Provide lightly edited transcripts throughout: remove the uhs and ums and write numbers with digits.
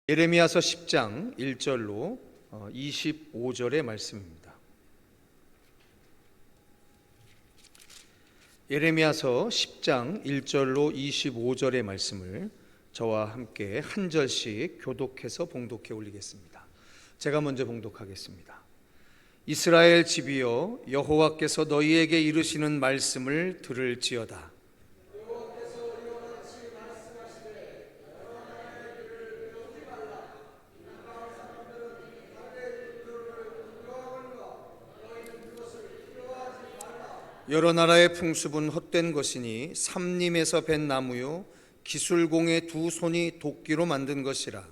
예레미야서 10장 1절로 25절의 말씀입니다. 예레미야서 10장 1절로 25절의 말씀을 저와 함께 한 절씩 교독해서 봉독해 올리겠습니다. 제가 먼저 봉독하겠습니다. 이스라엘 집이여, 여호와께서 너희에게 이르시는 말씀을 들을지어다. 여러 나라의 풍습은 헛된 것이니 삼림에서 벤 나무요 기술공의 두 손이 도끼로 만든 것이라.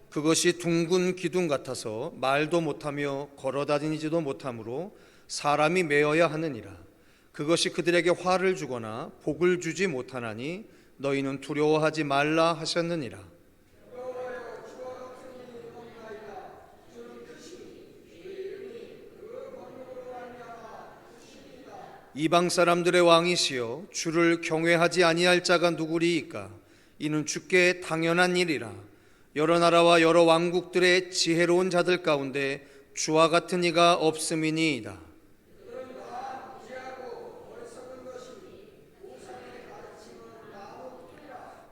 그것이 둥근 기둥 같아서 말도 못하며 걸어다니지도 못하므로 사람이 메어야 하느니라. 그것이 그들에게 화를 주거나 복을 주지 못하나니 너희는 두려워하지 말라 하셨느니라. 이방 사람들의 왕이시여, 주를 경외하지 아니할 자가 누구리이까? 이는 주께 당연한 일이라. 여러 나라와 여러 왕국들의 지혜로운 자들 가운데 주와 같은 이가 없음이니이다.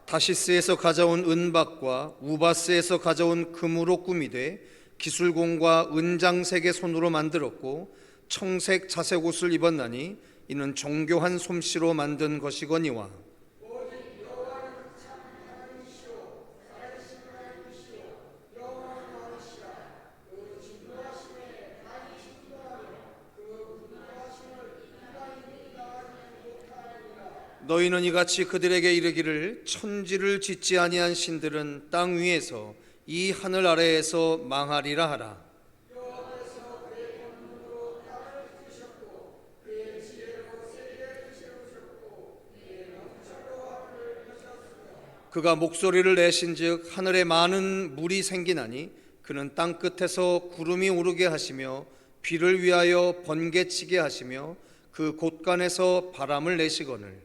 다시스에서 가져온 은박과 우바스에서 가져온 금으로 꾸미되 기술공과 은장색의 손으로 만들었고 청색 자색 옷을 입었나니 이는 정교한 솜씨로 만든 것이거니와. 너희는 이같이 그들에게 이르기를, 천지를 짓지 아니한 신들은 땅 위에서 이 하늘 아래에서 망하리라 하라. 그가 목소리를 내신즉 하늘에 많은 물이 생기나니 그는 땅 끝에서 구름이 오르게 하시며 비를 위하여 번개치게 하시며 그 곳간에서 바람을 내시거늘.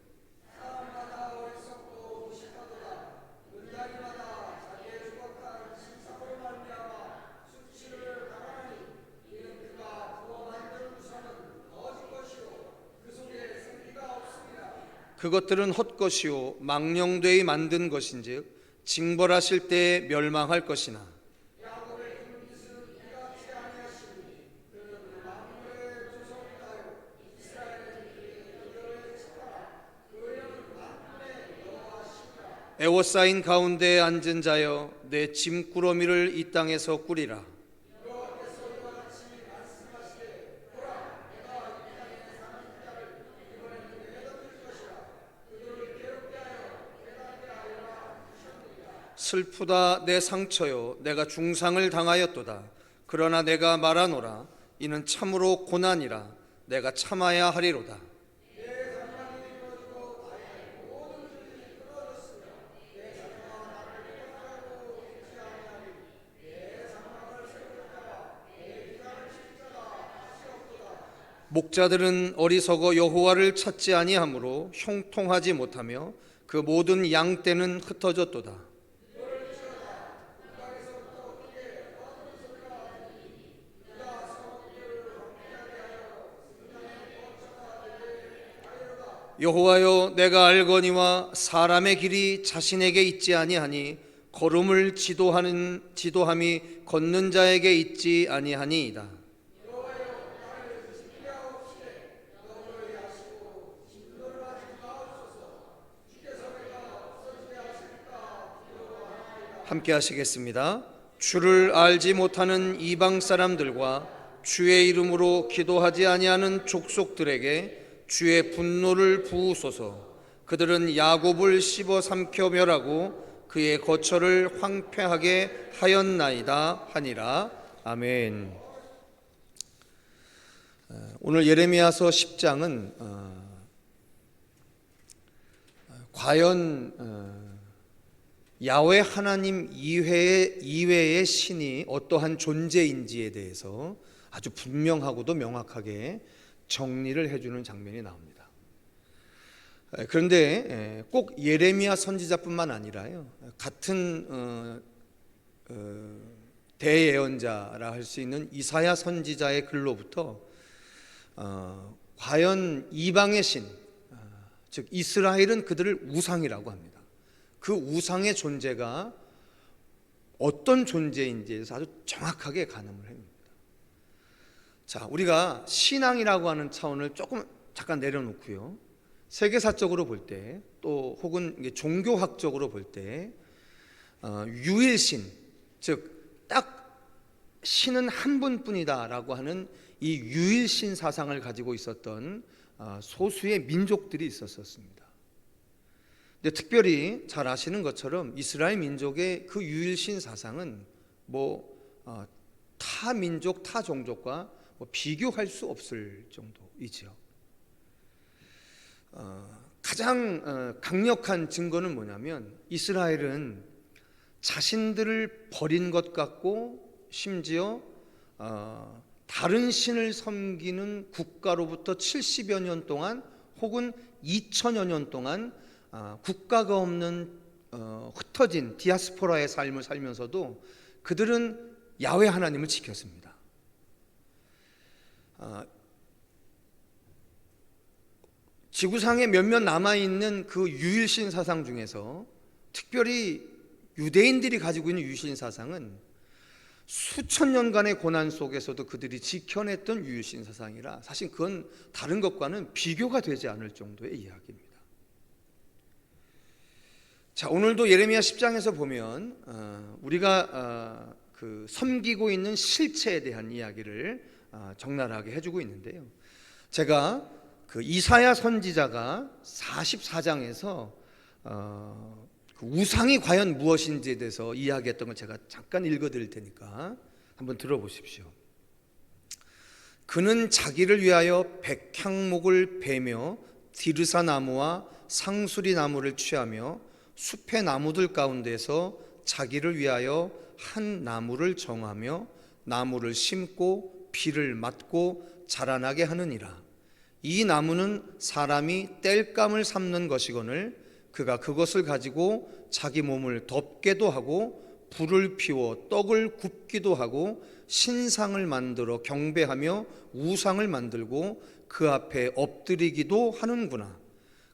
그것들은 헛것이요 망령되이 만든 것인즉 징벌하실 때에 멸망할 것이나. 애워싸인 가운데에 앉은 자여, 내 짐꾸러미를 이 땅에서 꾸리라. 슬프다 내 상처요, 내가 중상을 당하였도다. 그러나 내가 말하노라, 이는 참으로 고난이라. 내가 참아야 하리로다. 목자들은 어리석어 여호와를 찾지 아니하므로 형통하지 못하며 그 모든 양떼는 흩어졌도다. 여호와여, 내가 알거니와 사람의 길이 자신에게 있지 아니하니 걸음을 지도함이 걷는 자에게 있지 아니하니이다. 함께 하시겠습니다. 주를 알지 못하는 이방 사람들과 주의 이름으로 기도하지 아니하는 족속들에게 주의 분노를 부으소서. 그들은 야곱을 씹어 삼켜 멸하고 그의 거처를 황폐하게 하였나이다 하니라. 아멘. 오늘 예레미야서 10장은 과연 야훼 하나님 이외의 신이 어떠한 존재인지에 대해서 아주 분명하고도 명확하게 정리를 해주는 장면이 나옵니다. 그런데 꼭 예레미야 선지자뿐만 아니라요, 같은 대예언자라 할 수 있는 이사야 선지자의 글로부터 과연 이방의 신, 즉 이스라엘은 그들을 우상이라고 합니다. 그 우상의 존재가 어떤 존재인지에 대해서 아주 정확하게 가늠을 합니다. 자, 우리가 신앙이라고 하는 차원을 조금 잠깐 내려놓고요, 세계사적으로 볼 때, 또 혹은 종교학적으로 볼 때 유일신, 즉 딱 신은 한 분뿐이다라고 하는 이 유일신 사상을 가지고 있었던 소수의 민족들이 있었습니다. 근데 특별히 잘 아시는 것처럼 이스라엘 민족의 그 유일신 사상은 타 민족, 타 종족과 비교할 수 없을 정도이지요. 가장 강력한 증거는 뭐냐면, 이스라엘은 자신들을 버린 것 같고 심지어 다른 신을 섬기는 국가로부터 70여 년 동안 혹은 2000여 년 동안 국가가 없는 흩어진 디아스포라의 삶을 살면서도 그들은 야훼 하나님을 지켰습니다. 지구상에 몇몇 남아있는 그 유일신 사상 중에서 특별히 유대인들이 가지고 있는 유일신 사상은 수천 년간의 고난 속에서도 그들이 지켜냈던 유일신 사상이라 사실 그건 다른 것과는 비교가 되지 않을 정도의 이야기입니다. 자, 오늘도 예레미야 10장에서 보면 우리가 그 섬기고 있는 실체에 대한 이야기를 적나라하게 해주고 있는데요, 제가 그 이사야 선지자가 44장에서 그 우상이 과연 무엇인지에 대해서 이야기했던 걸 제가 잠깐 읽어드릴 테니까 한번 들어보십시오. 그는 자기를 위하여 백향목을 베며 디르사 나무와 상수리 나무를 취하며 숲의 나무들 가운데서 자기를 위하여 한 나무를 정하며 나무를 심고 비를 맞고 자라나게 하느니라. 이 나무는 사람이 땔감을 삼는 것이거늘 그가 그것을 가지고 자기 몸을 덮게도 하고 불을 피워 떡을 굽기도 하고 신상을 만들어 경배하며 우상을 만들고 그 앞에 엎드리기도 하는구나.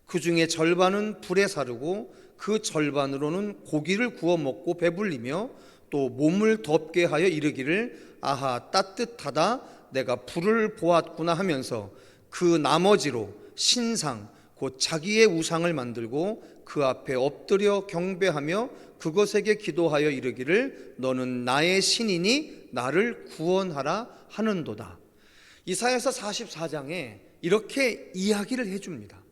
그 중에 절반은 불에 사르고 그 절반으로는 고기를 구워 먹고 배불리며 또 몸을 덮게 하여 이르기를 아하 따뜻하다 내가 불을 보았구나 하면서 그 나머지로 신상 곧 자기의 우상을 만들고 그 앞에 엎드려 경배하며 그것에게 기도하여 이르기를 너는 나의 신이니 나를 구원하라 하는도다. 이사야서 44장에 이렇게 이야기를 해줍니다.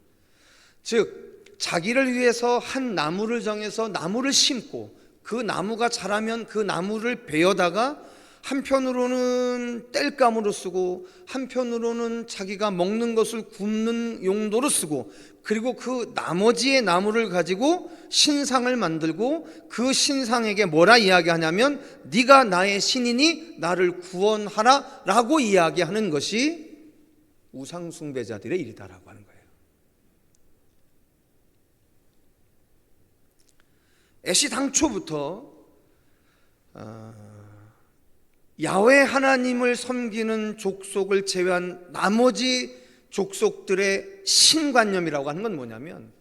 즉 자기를 위해서 한 나무를 정해서 나무를 심고 그 나무가 자라면 그 나무를 베어다가 한편으로는 땔감으로 쓰고 한편으로는 자기가 먹는 것을 굽는 용도로 쓰고, 그리고 그 나머지의 나무를 가지고 신상을 만들고 그 신상에게 뭐라 이야기하냐면 네가 나의 신이니 나를 구원하라 라고 이야기하는 것이 우상숭배자들의 일이다라고 하는 거예요. 애시당초부터 야훼 하나님을 섬기는 족속을 제외한 나머지 족속들의 신관념이라고 하는 건 뭐냐면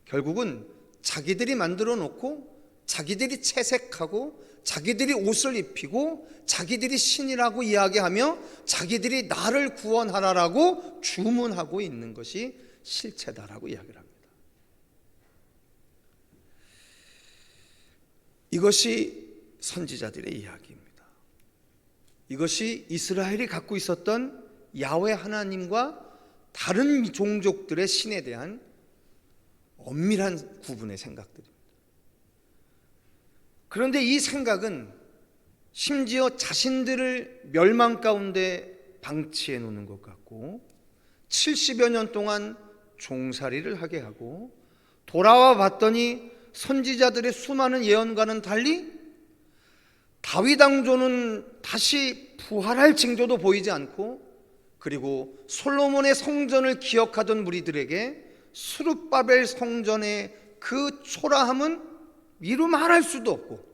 결국은 자기들이 만들어 놓고 자기들이 채색하고 자기들이 옷을 입히고 자기들이 신이라고 이야기하며 자기들이 나를 구원하라라고 주문하고 있는 것이 실체다라고 이야기를 합니다. 이것이 선지자들의 이야기입니다. 이것이 이스라엘이 갖고 있었던 야훼 하나님과 다른 종족들의 신에 대한 엄밀한 구분의 생각들입니다. 그런데 이 생각은 심지어 자신들을 멸망 가운데 방치해 놓는 것 같고 70여 년 동안 종살이를 하게 하고 돌아와 봤더니 선지자들의 수많은 예언과는 달리 다윗 왕조는 다시 부활할 징조도 보이지 않고 그리고 솔로몬의 성전을 기억하던 무리들에게 스룹바벨 성전의 그 초라함은 이루 말할 수도 없고,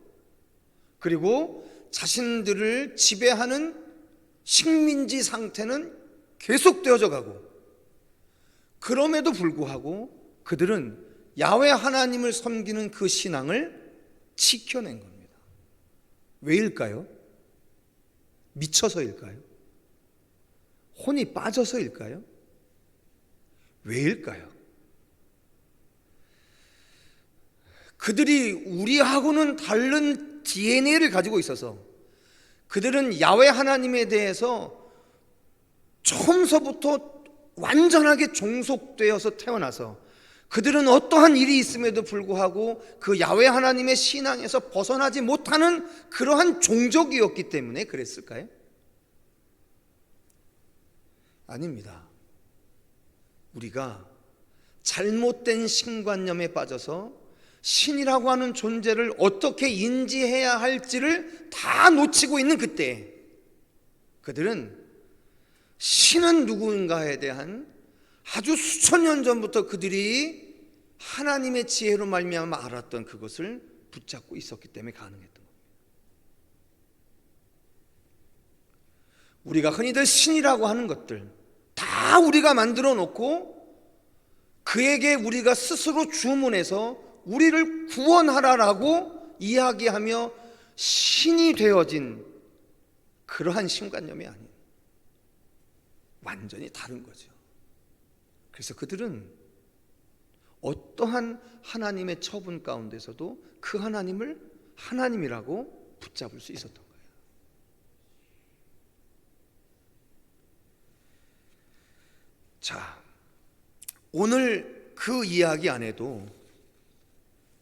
그리고 자신들을 지배하는 식민지 상태는 계속되어져 가고, 그럼에도 불구하고 그들은 야훼 하나님을 섬기는 그 신앙을 지켜낸 겁니다. 왜일까요? 미쳐서일까요? 혼이 빠져서일까요? 왜일까요? 그들이 우리하고는 다른 DNA를 가지고 있어서, 그들은 야훼 하나님에 대해서 처음서부터 완전하게 종속되어서 태어나서, 그들은 어떠한 일이 있음에도 불구하고 그 야훼 하나님의 신앙에서 벗어나지 못하는 그러한 종족이었기 때문에 그랬을까요? 아닙니다. 우리가 잘못된 신관념에 빠져서 신이라고 하는 존재를 어떻게 인지해야 할지를 다 놓치고 있는 그때, 그들은 신은 누구인가에 대한 아주 수천 년 전부터 그들이 하나님의 지혜로 말미암아 알았던 그것을 붙잡고 있었기 때문에 가능했던 겁니다. 우리가 흔히들 신이라고 하는 것들 다 우리가 만들어 놓고, 그에게 우리가 스스로 주문해서 우리를 구원하라라고 이야기하며 신이 되어진 그러한 신관념이 아니에요. 완전히 다른 거죠. 그래서 그들은 어떠한 하나님의 처분 가운데서도 그 하나님을 하나님이라고 붙잡을 수 있었던 거예요. 자, 오늘 그 이야기 안에도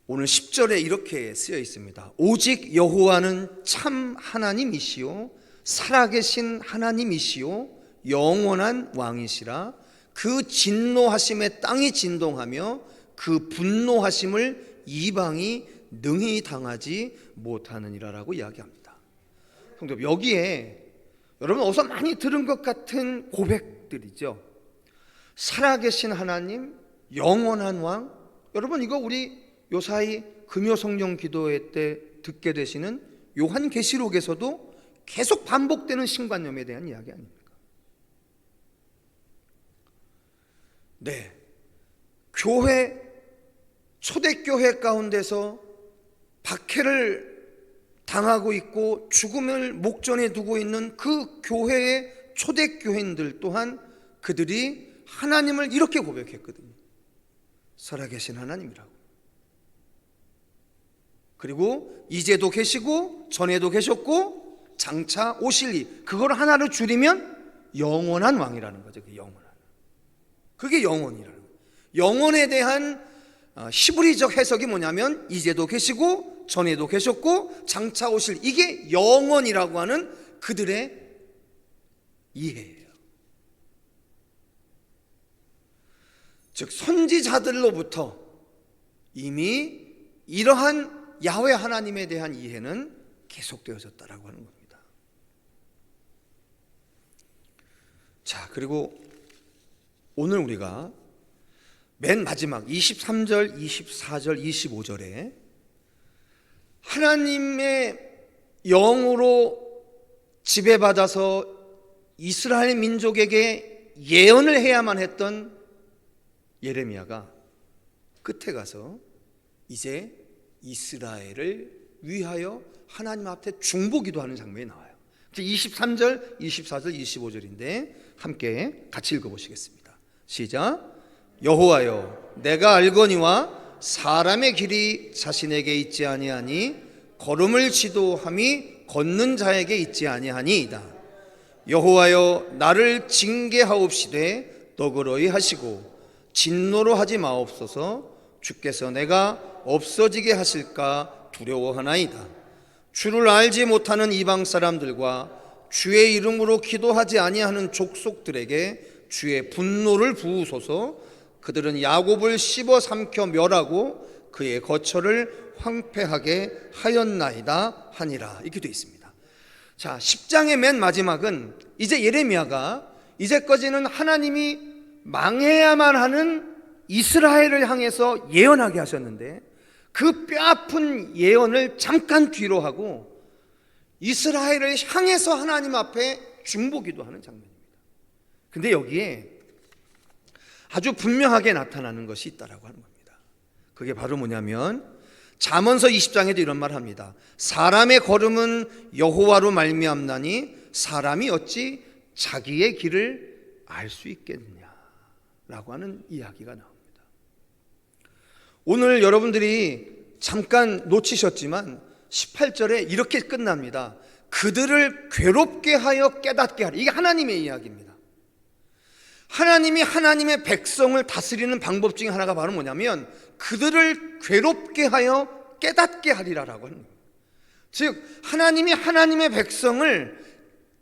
오늘 10절에 이렇게 쓰여 있습니다. 오직 여호와는 참 하나님이시요 살아계신 하나님이시요 영원한 왕이시라. 그 진노하심에 땅이 진동하며 그 분노하심을 이방이 능히 당하지 못하느니라라고 이야기합니다. 성도, 여기에 여러분 어서 많이 들은 것 같은 고백들이죠. 살아계신 하나님, 영원한 왕. 여러분 이거 우리 요사이 금요성령 기도회 때 듣게 되시는 요한계시록에서도 계속 반복되는 신관념에 대한 이야기 아닙니까? 네, 교회, 초대교회 가운데서 박해를 당하고 있고 죽음을 목전에 두고 있는 그 교회의 초대교인들 또한 그들이 하나님을 이렇게 고백했거든요. 살아계신 하나님이라고. 그리고 이제도 계시고 전에도 계셨고 장차 오실 이, 그걸 하나로 줄이면 영원한 왕이라는 거죠. 그 영원한, 그게 영원이라는 거예요. 영원에 대한 히브리적 해석이 뭐냐면 이제도 계시고 전에도 계셨고 장차 오실, 이게 영원이라고 하는 그들의 이해예요. 즉 선지자들로부터 이미 이러한 야훼 하나님에 대한 이해는 계속되어졌다라고 하는 겁니다. 자, 그리고 오늘 우리가 맨 마지막 23절, 24절, 25절에 하나님의 영으로 지배받아서 이스라엘 민족에게 예언을 해야만 했던 예레미야가 끝에 가서 이제 이스라엘을 위하여 하나님 앞에 중보기도하는 장면이 나와요. 23절, 24절, 25절인데 함께 같이 읽어보시겠습니다. 시작. 여호와여, 내가 알거니와 사람의 길이 자신에게 있지 아니하니 걸음을 지도함이 걷는 자에게 있지 아니하니이다. 여호와여, 나를 징계하옵시되 너그러이 하시고 진노로 하지 마옵소서. 주께서 내가 없어지게 하실까 두려워하나이다. 주를 알지 못하는 이방 사람들과 주의 이름으로 기도하지 아니하는 족속들에게 주의 분노를 부으소서. 그들은 야곱을 씹어 삼켜 멸하고 그의 거처를 황폐하게 하였나이다 하니라. 이렇게 되어 있습니다. 자, 10장의 맨 마지막은 이제 예레미야가 이제까지는 하나님이 망해야만 하는 이스라엘을 향해서 예언하게 하셨는데 그 뼈아픈 예언을 잠깐 뒤로 하고 이스라엘을 향해서 하나님 앞에 중보기도 하는 장면입니다. 근데 여기에 아주 분명하게 나타나는 것이 있다라고 하는 겁니다. 그게 바로 뭐냐면 잠언서 20장에도 이런 말을 합니다. 사람의 걸음은 여호와로 말미암나니 사람이 어찌 자기의 길을 알 수 있겠느냐라고 하는 이야기가 나옵니다. 오늘 여러분들이 잠깐 놓치셨지만 18절에 이렇게 끝납니다. 그들을 괴롭게 하여 깨닫게 하라. 이게 하나님의 이야기입니다. 하나님이 하나님의 백성을 다스리는 방법 중에 하나가 바로 뭐냐면 그들을 괴롭게 하여 깨닫게 하리라라고 하는 거예요. 즉 하나님이 하나님의 백성을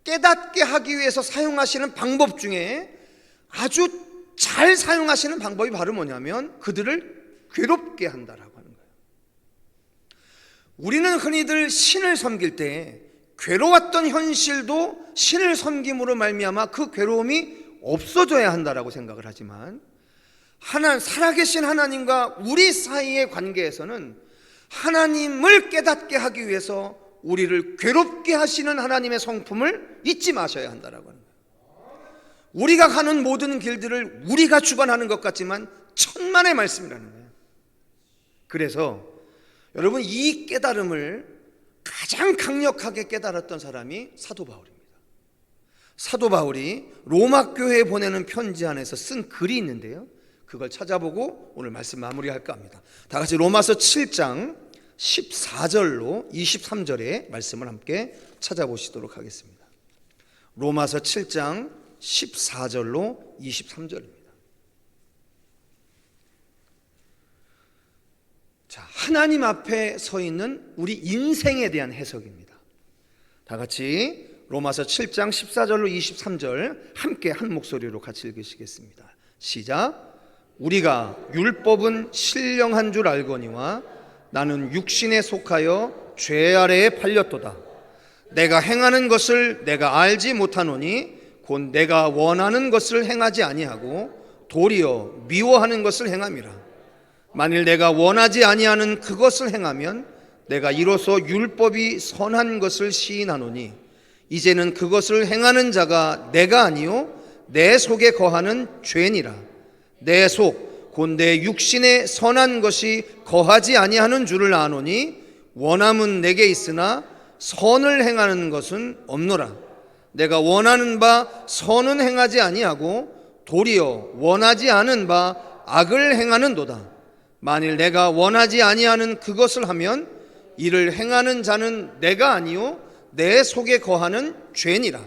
깨닫게 하기 위해서 사용하시는 방법 중에 아주 잘 사용하시는 방법이 바로 뭐냐면 그들을 괴롭게 한다라고 하는 거예요. 우리는 흔히들 신을 섬길 때 괴로웠던 현실도 신을 섬김으로 말미암아 그 괴로움이 없어져야 한다라고 생각을 하지만 살아계신 하나님과 우리 사이의 관계에서는 하나님을 깨닫게 하기 위해서 우리를 괴롭게 하시는 하나님의 성품을 잊지 마셔야 한다라고 하는 거예요. 우리가 가는 모든 길들을 우리가 주관하는 것 같지만 천만의 말씀이라는 거예요. 그래서 여러분 이 깨달음을 가장 강력하게 깨달았던 사람이 사도 바울입니다. 사도 바울이 로마 교회에 보내는 편지 안에서 쓴 글이 있는데요, 그걸 찾아보고 오늘 말씀 마무리할까 합니다. 다 같이 로마서 7장 14절로 23절의 말씀을 함께 찾아보시도록 하겠습니다. 로마서 7장 14절로 23절입니다. 자, 하나님 앞에 서 있는 우리 인생에 대한 해석입니다. 다 같이 로마서 7장 14절로 23절 함께 한 목소리로 같이 읽으시겠습니다. 시작. 우리가 율법은 신령한 줄 알거니와 나는 육신에 속하여 죄 아래에 팔렸도다. 내가 행하는 것을 내가 알지 못하노니 곧 내가 원하는 것을 행하지 아니하고 도리어 미워하는 것을 행함이라. 만일 내가 원하지 아니하는 그것을 행하면 내가 이로써 율법이 선한 것을 시인하노니 이제는 그것을 행하는 자가 내가 아니요 내 속에 거하는 죄니라. 내 속 곧 내 육신에 선한 것이 거하지 아니하는 줄을 아노니 원함은 내게 있으나 선을 행하는 것은 없노라. 내가 원하는 바 선은 행하지 아니하고 도리어 원하지 않은 바 악을 행하는도다. 만일 내가 원하지 아니하는 그것을 하면 이를 행하는 자는 내가 아니요 내 속에 거하는 죄니라.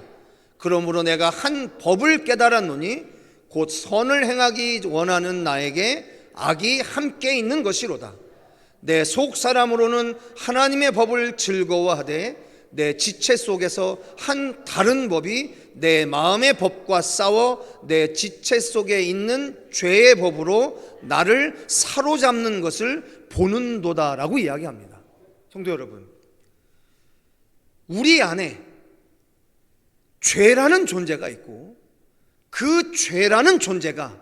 그러므로 내가 한 법을 깨달았노니 곧 선을 행하기 원하는 나에게 악이 함께 있는 것이로다. 내 속 사람으로는 하나님의 법을 즐거워하되 내 지체 속에서 한 다른 법이 내 마음의 법과 싸워 내 지체 속에 있는 죄의 법으로 나를 사로잡는 것을 보는도다라고 이야기합니다. 성도 여러분, 우리 안에 죄라는 존재가 있고 그 죄라는 존재가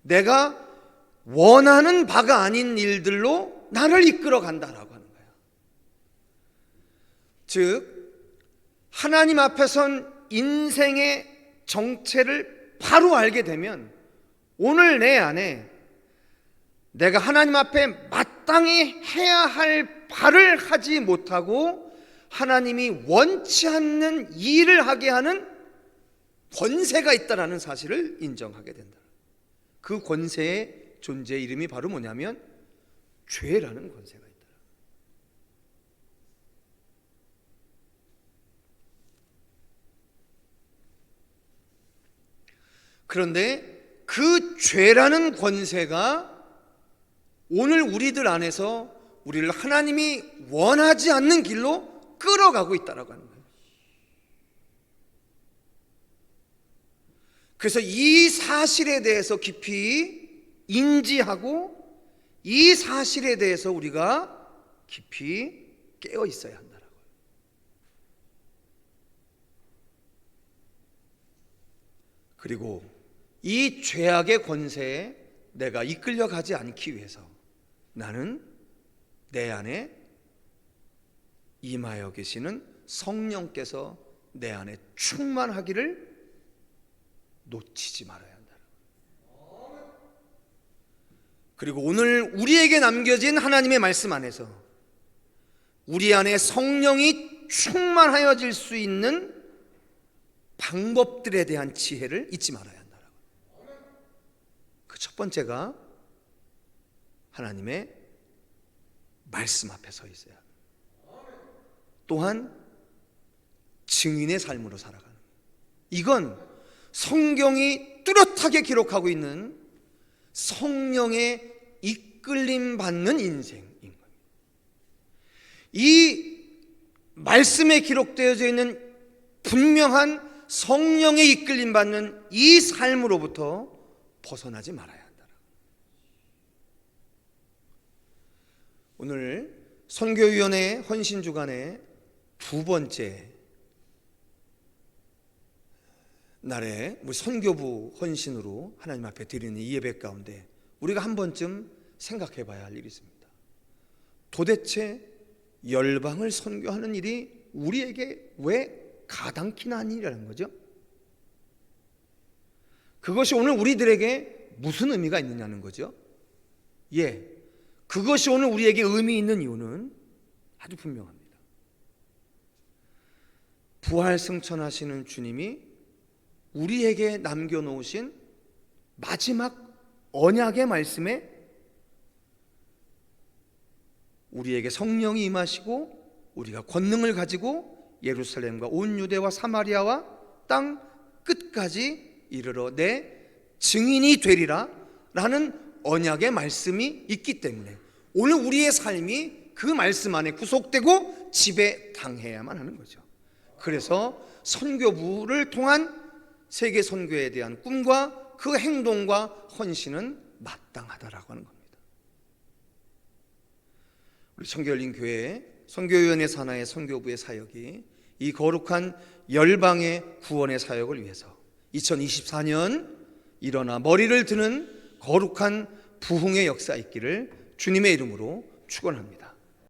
내가 원하는 바가 아닌 일들로 나를 이끌어 간다라고 하는 거예요. 즉 하나님 앞에 선 인생의 정체를 바로 알게 되면 오늘 내 안에 내가 하나님 앞에 마땅히 해야 할 바를 하지 못하고 하나님이 원치 않는 일을 하게 하는 권세가 있다라는 사실을 인정하게 된다. 그 권세의 존재 이름이 바로 뭐냐면 죄라는 권세가 있다. 그런데 그 죄라는 권세가 오늘 우리들 안에서 우리를 하나님이 원하지 않는 길로 끌어가고 있다라고 하는 거예요. 그래서 이 사실에 대해서 깊이 인지하고 이 사실에 대해서 우리가 깊이 깨어 있어야 한다라고요. 그리고 이 죄악의 권세에 내가 이끌려가지 않기 위해서 나는 내 안에 임하여 계시는 성령께서 내 안에 충만하기를 놓치지 말아야 한다. 그리고 오늘 우리에게 남겨진 하나님의 말씀 안에서 우리 안에 성령이 충만하여질 수 있는 방법들에 대한 지혜를 잊지 말아야 한다. 그 첫 번째가 하나님의 말씀 앞에 서 있어야 합니다. 또한 증인의 삶으로 살아가는, 이건 성경이 뚜렷하게 기록하고 있는 성령의 이끌림 받는 인생인 겁니다. 이 말씀에 기록되어져 있는 분명한 성령의 이끌림 받는 이 삶으로부터 벗어나지 말아야 한다. 오늘 선교위원회 헌신주간의 두 번째 날에 우리 선교부 헌신으로 하나님 앞에 드리는 이 예배 가운데 우리가 한 번쯤 생각해 봐야 할 일이 있습니다. 도대체 열방을 선교하는 일이 우리에게 왜 가당키나 한 일이라는 거죠? 그것이 오늘 우리들에게 무슨 의미가 있느냐는 거죠. 그것이 오늘 우리에게 의미 있는 이유는 아주 분명합니다. 부활 승천하시는 주님이 우리에게 남겨놓으신 마지막 언약의 말씀에 우리에게 성령이 임하시고 우리가 권능을 가지고 예루살렘과 온 유대와 사마리아와 땅 끝까지 이르러 내 증인이 되리라 라는 언약의 말씀이 있기 때문에 오늘 우리의 삶이 그 말씀 안에 구속되고 지배당해야만 하는 거죠. 그래서 선교부를 통한 세계 선교에 대한 꿈과 그 행동과 헌신은 마땅하다라고 하는 겁니다. 우리 청교열린교회 선교위원회 산하의 선교부의 사역이 이 거룩한 열방의 구원의 사역을 위해서 2024년 일어나 머리를 드는 거룩한 부흥의 역사 있기를 주님의 이름으로 축원합니다.